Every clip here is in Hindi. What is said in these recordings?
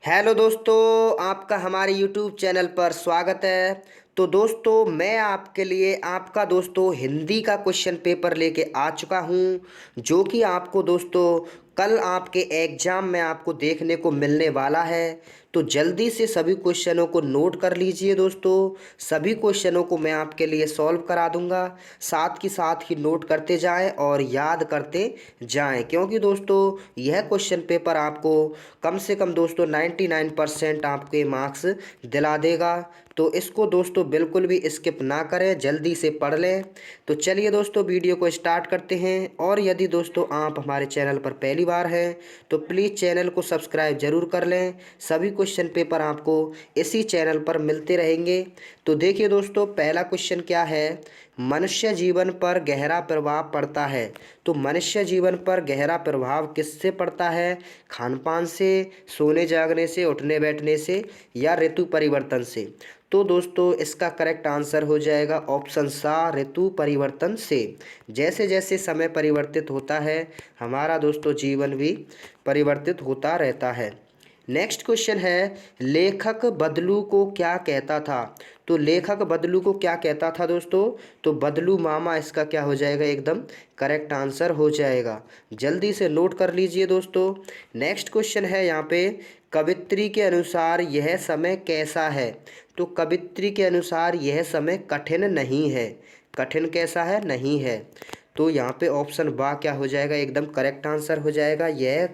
हेलो दोस्तों, आपका हमारे यूट्यूब चैनल पर स्वागत है। तो दोस्तों, मैं आपके लिए आपका दोस्तों हिंदी का क्वेश्चन पेपर लेके आ चुका हूँ, जो कि आपको दोस्तों कल आपके एग्ज़ाम में आपको देखने को मिलने वाला है। तो जल्दी से सभी क्वेश्चनों को नोट कर लीजिए दोस्तों। सभी क्वेश्चनों को मैं आपके लिए सॉल्व करा दूंगा, साथ ही साथ ही नोट करते जाएं और याद करते जाएं, क्योंकि दोस्तों यह क्वेश्चन पेपर आपको कम से कम दोस्तों 99% आपके मार्क्स दिला देगा। तो इसको दोस्तों बिल्कुल भी स्किप ना करें, जल्दी से पढ़ लें। तो चलिए दोस्तों, वीडियो को स्टार्ट करते हैं। और यदि दोस्तों आप हमारे चैनल पर पहली बार हैं तो प्लीज़ चैनल को सब्सक्राइब जरूर कर लें। सभी क्वेश्चन पेपर आपको इसी चैनल पर मिलते रहेंगे। तो देखिए दोस्तों, पहला क्वेश्चन क्या है। मनुष्य जीवन पर गहरा प्रभाव पड़ता है। तो मनुष्य जीवन पर गहरा प्रभाव किससे पड़ता है? खान पान से, सोने जागने से, उठने बैठने से, या ऋतु परिवर्तन से? तो दोस्तों इसका करेक्ट आंसर हो जाएगा ऑप्शन सा, ऋतु परिवर्तन से। जैसे जैसे समय परिवर्तित होता है, हमारा दोस्तों जीवन भी परिवर्तित होता रहता है। नेक्स्ट क्वेश्चन है, लेखक बदलू को क्या कहता था? तो लेखक बदलू को क्या कहता था दोस्तों? तो बदलू मामा इसका क्या हो जाएगा? एकदम करेक्ट आंसर हो जाएगा। जल्दी से नोट कर लीजिए दोस्तों। नेक्स्ट क्वेश्चन है यहाँ पे, कवित्री के अनुसार यह समय कैसा है? तो कवित्री के अनुसार यह समय कठिन नहीं है। कठिन कैसा है? नहीं है। तो यहाँ पे ऑप्शन बा क्या हो जाएगा? एकदम करेक्ट आंसर हो जाएगा, यह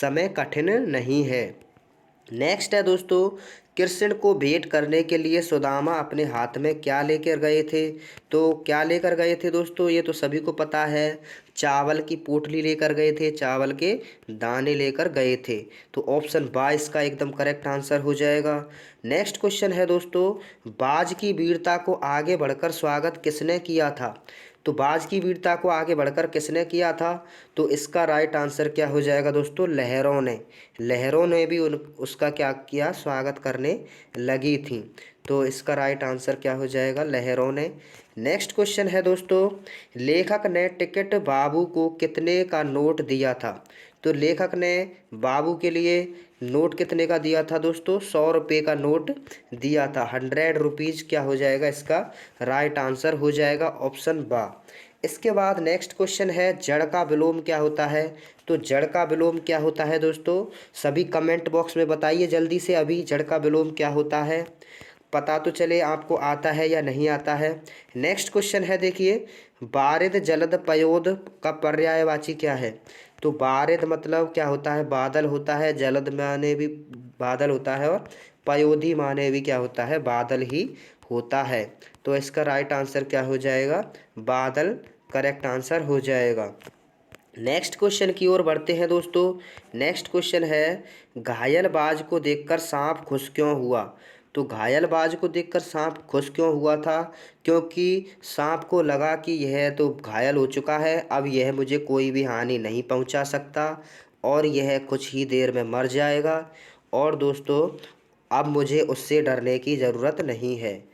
समय कठिन नहीं है। नेक्स्ट है दोस्तों, कृष्ण को भेंट करने के लिए सुदामा अपने हाथ में क्या लेकर गए थे? तो क्या लेकर गए थे दोस्तों? ये तो सभी को पता है, चावल की पोटली लेकर गए थे, चावल के दाने लेकर गए थे। तो ऑप्शन बा इसका एकदम करेक्ट आंसर हो जाएगा। नेक्स्ट क्वेश्चन है दोस्तों, बाज की वीरता को आगे बढ़कर स्वागत किसने किया था? तो बाज की वीरता को आगे बढ़कर किसने किया था? तो इसका राइट आंसर क्या हो जाएगा दोस्तों? लहरों ने। लहरों ने भी उसका क्या किया? स्वागत करने लगी थी। तो इसका राइट आंसर क्या हो जाएगा? लहरों ने। नेक्स्ट क्वेश्चन है दोस्तों, लेखक ने टिकट बाबू को कितने का नोट दिया था? तो लेखक ने बाबू के लिए नोट कितने का दिया था दोस्तों? 100 रुपये का नोट दिया था। 100 रुपीज़ क्या हो जाएगा? इसका राइट आंसर हो जाएगा ऑप्शन बा। इसके बाद नेक्स्ट क्वेश्चन है, जड़ का विलोम क्या होता है? तो जड़ का विलोम क्या होता है दोस्तों? सभी कमेंट बॉक्स में बताइए जल्दी से अभी, जड़ का विलोम क्या होता है? पता तो चले आपको आता है या नहीं आता है। नेक्स्ट क्वेश्चन है देखिए, बारिद जलद पयोद का पर्यायवाची क्या है? तो बारिद मतलब क्या होता है? बादल होता है। जलद माने भी बादल होता है, और पयोधी माने भी क्या होता है? बादल ही होता है। तो इसका राइट आंसर क्या हो जाएगा? बादल करेक्ट आंसर हो जाएगा। नेक्स्ट क्वेश्चन की ओर बढ़ते हैं दोस्तों। नेक्स्ट क्वेश्चन है, घायल बाज को देखकर सांप खुश क्यों हुआ? तो घायल बाज को देखकर सांप खुश क्यों हुआ था? क्योंकि सांप को लगा कि यह तो घायल हो चुका है, अब यह मुझे कोई भी हानि नहीं पहुंचा सकता, और यह कुछ ही देर में मर जाएगा, और दोस्तों अब मुझे उससे डरने की ज़रूरत नहीं है,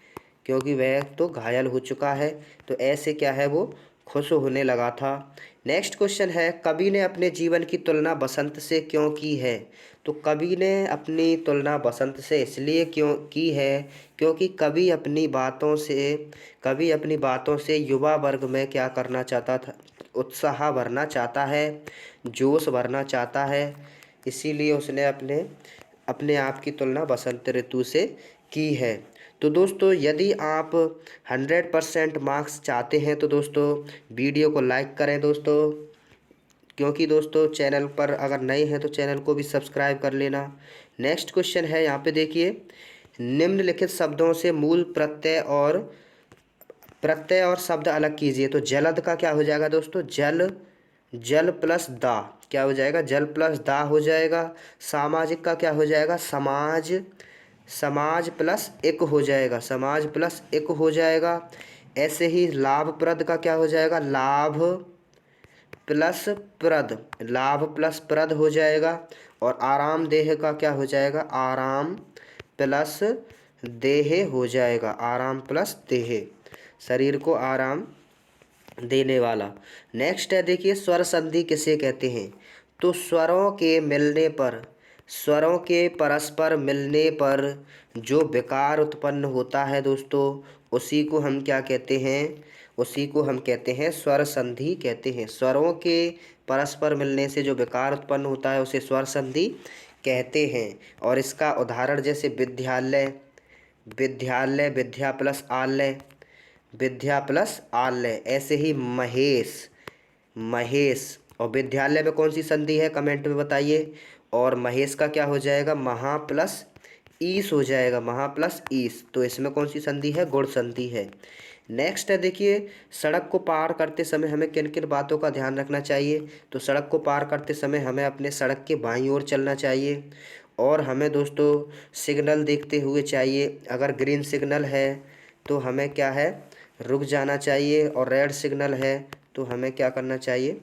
क्योंकि वह तो घायल हो चुका है। तो ऐसे क्या है, वो खुश होने लगा था। नेक्स्ट क्वेश्चन है, कवि ने अपने जीवन की तुलना बसंत से क्यों की है? तो कवि ने अपनी तुलना बसंत से इसलिए क्यों की है, क्योंकि कवि अपनी बातों से युवा वर्ग में क्या करना चाहता था? उत्साह भरना चाहता है, जोश भरना चाहता है। इसीलिए उसने अपने अपने आप की तुलना बसंत ऋतु से की है। तो दोस्तों, यदि आप 100% मार्क्स चाहते हैं तो दोस्तों वीडियो को लाइक करें दोस्तों, क्योंकि दोस्तों चैनल पर अगर नए हैं तो चैनल को भी सब्सक्राइब कर लेना। नेक्स्ट क्वेश्चन है यहाँ पे देखिए, निम्नलिखित शब्दों से मूल प्रत्यय और शब्द अलग कीजिए। तो जलद का क्या हो जाएगा दोस्तों? जल। जल प्लस दा क्या हो जाएगा? जल प्लस दा हो जाएगा। सामाजिक का क्या हो जाएगा? समाज। समाज प्लस एक हो जाएगा, समाज प्लस एक हो जाएगा। ऐसे ही लाभप्रद का क्या हो जाएगा? लाभ प्लस प्रद। लाभ प्लस प्रद हो जाएगा। और आरामदेह का क्या हो जाएगा? आराम प्लस देह हो जाएगा। आराम प्लस देह, शरीर को आराम देने वाला। नेक्स्ट है देखिए, स्वर संधि किसे कहते हैं? तो स्वरों के मिलने पर स्वरों के परस्पर मिलने पर जो विकार उत्पन्न होता है दोस्तों, उसी को हम क्या कहते हैं? उसी को हम कहते हैं स्वर संधि कहते हैं। स्वरों के परस्पर मिलने से जो विकार उत्पन्न होता है उसे स्वर संधि कहते हैं। और इसका उदाहरण जैसे विद्यालय, विद्यालय विद्या प्लस आलय, विद्या प्लस आलय। ऐसे ही महेश, महेश। और विद्यालय में कौन सी संधि है कमेंट में बताइए। और महेश का क्या हो जाएगा? महा प्लस ईस हो जाएगा, महा प्लस ईस। तो इसमें कौन सी संधि है? गुण संधि है। नेक्स्ट है देखिए, सड़क को पार करते समय हमें किन किन बातों का ध्यान रखना चाहिए? तो सड़क को पार करते समय हमें अपने सड़क के बाईं ओर चलना चाहिए। और हमें दोस्तों सिग्नल देखते हुए चाहिए। अगर ग्रीन सिग्नल है तो हमें क्या है? रुक जाना चाहिए। और रेड सिग्नल है तो हमें क्या करना चाहिए?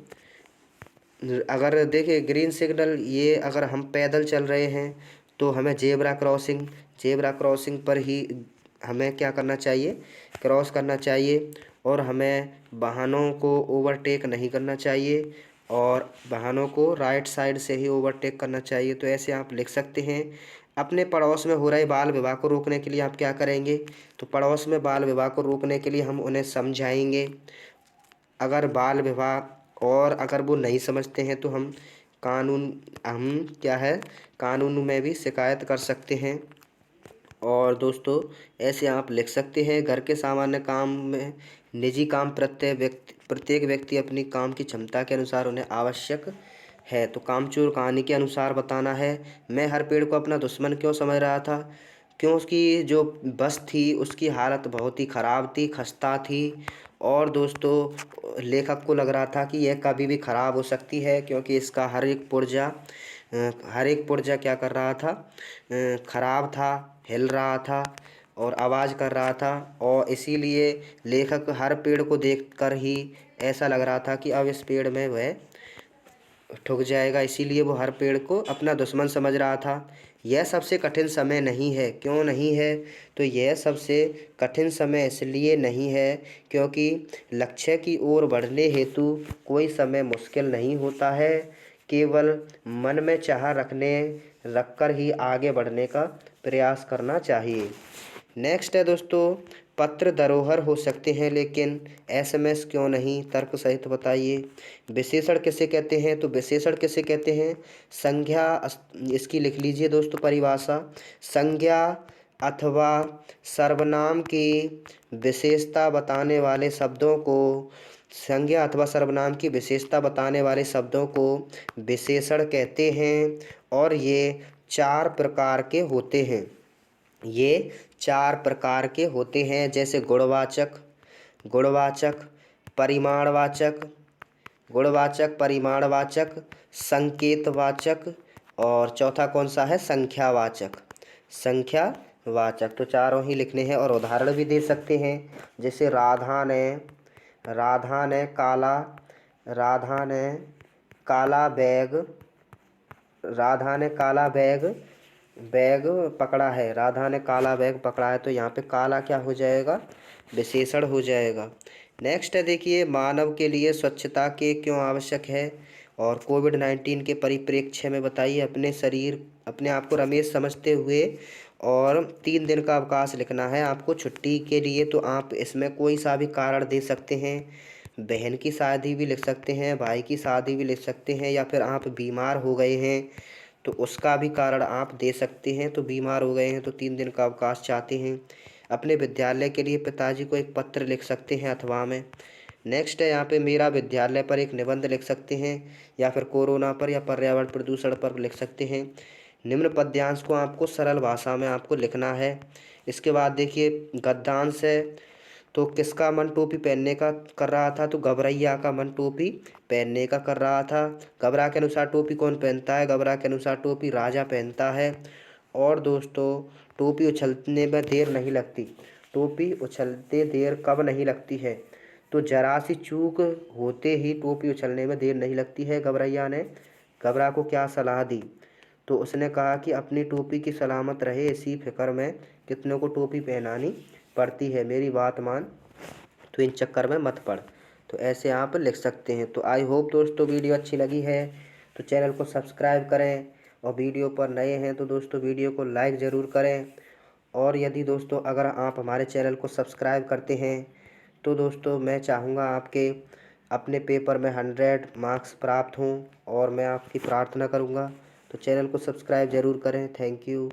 अगर देखिए ग्रीन सिग्नल, ये अगर हम पैदल चल रहे हैं तो हमें जेब्रा क्रॉसिंग पर ही हमें क्या करना चाहिए? क्रॉस करना चाहिए। और हमें वाहनों को ओवरटेक नहीं करना चाहिए, और वाहनों को राइट साइड से ही ओवरटेक करना चाहिए। तो ऐसे आप लिख सकते हैं। अपने पड़ोस में हो रहे बाल विवाह को रोकने के लिए आप क्या करेंगे? तो पड़ोस में बाल विवाह को रोकने के लिए हम उन्हें समझाएंगे। अगर बाल विवाह और अगर वो नहीं समझते हैं तो हम क्या है, कानून में भी शिकायत कर सकते हैं। और दोस्तों ऐसे आप लिख सकते हैं। घर के सामान्य काम में निजी काम प्रत्येक व्यक्ति अपनी काम की क्षमता के अनुसार उन्हें आवश्यक है। तो कामचोर कहानी के अनुसार बताना है। मैं हर पेड़ को अपना दुश्मन क्यों समझ रहा था? क्यों? उसकी जो बस थी उसकी हालत बहुत ही ख़राब थी, खस्ता थी। और दोस्तों लेखक को लग रहा था कि यह कभी भी ख़राब हो सकती है, क्योंकि इसका हर एक पुर्जा क्या कर रहा था? ख़राब था, हिल रहा था और आवाज़ कर रहा था। और इसीलिए लेखक हर पेड़ को देखकर ही ऐसा लग रहा था कि अब इस पेड़ में वह ठुक जाएगा, इसीलिए वो हर पेड़ को अपना दुश्मन समझ रहा था। यह सबसे कठिन समय नहीं है। क्यों नहीं है? तो यह सबसे कठिन समय इसलिए नहीं है क्योंकि लक्ष्य की ओर बढ़ने हेतु कोई समय मुश्किल नहीं होता है। केवल मन में चाह रखकर ही आगे बढ़ने का प्रयास करना चाहिए। नेक्स्ट है दोस्तों, पत्र धरोहर हो सकते हैं लेकिन एसएमएस क्यों नहीं? तर्क सहित बताइए। विशेषण किसे कहते हैं? तो विशेषण किसे कहते हैं? संज्ञा, इसकी लिख लीजिए दोस्तों परिभाषा। संज्ञा अथवा सर्वनाम की विशेषता बताने वाले शब्दों को, संज्ञा अथवा सर्वनाम की विशेषता बताने वाले शब्दों को विशेषण कहते हैं। और ये चार प्रकार के होते हैं। ये चार प्रकार के होते हैं, जैसे गुणवाचक, परिमाणवाचक, परिमाणवाचक, संकेतवाचक, और चौथा कौन सा है? संख्यावाचक। तो चारों ही लिखने हैं और उदाहरण भी दे सकते हैं। जैसे राधा ने काला बैग, बैग पकड़ा है। राधा ने काला बैग पकड़ा है, तो यहाँ पे काला क्या हो जाएगा? विशेषण हो जाएगा। नेक्स्ट है देखिए, मानव के लिए स्वच्छता के क्यों आवश्यक है? और कोविड-19 के परिप्रेक्ष्य में बताइए। अपने आप को रमेश समझते हुए और 3 दिन का अवकाश लिखना है आपको छुट्टी के लिए। तो आप इसमें कोई सा भी कारण दे सकते हैं। बहन की शादी भी लिख सकते हैं, भाई की शादी भी लिख सकते हैं, या फिर आप बीमार हो गए हैं तो उसका भी कारण आप दे सकते हैं। तो बीमार हो गए हैं तो 3 दिन का अवकाश चाहते हैं। अपने विद्यालय के लिए पिताजी को एक पत्र लिख सकते हैं अथवा में। नेक्स्ट है यहाँ पे, मेरा विद्यालय पर एक निबंध लिख सकते हैं, या फिर कोरोना पर या पर्यावरण प्रदूषण पर लिख सकते हैं। निम्न पद्यांश को आपको सरल भाषा में आपको लिखना है। इसके बाद देखिए गद्यांश है। तो किसका मन टोपी पहनने का कर रहा था? तो घबरैया का मन टोपी पहनने का कर रहा था। घबरा के अनुसार टोपी कौन पहनता है? घबरा के अनुसार टोपी राजा पहनता है। और दोस्तों टोपी उछलने में देर नहीं लगती। टोपी उछलते देर कब नहीं लगती है? तो जरा सी चूक होते ही टोपी उछलने में देर नहीं लगती है। घबरैया ने घबरा को क्या सलाह दी? तो उसने कहा कि अपनी टोपी की सलामत रहे इसी फिक्र में कितनों को टोपी पहनानी पड़ती है, मेरी बात मान, तो इन चक्कर में मत पड़। तो ऐसे आप लिख सकते हैं। तो आई होप दोस्तों वीडियो अच्छी लगी है तो चैनल को सब्सक्राइब करें और वीडियो पर नए हैं तो दोस्तों वीडियो को लाइक ज़रूर करें। और यदि दोस्तों अगर आप हमारे चैनल को सब्सक्राइब करते हैं तो दोस्तों मैं चाहूँगा आपके अपने पेपर में 100 मार्क्स प्राप्त हों और मैं आपकी प्रार्थना करूँगा। तो चैनल को सब्सक्राइब ज़रूर करें। Thank you.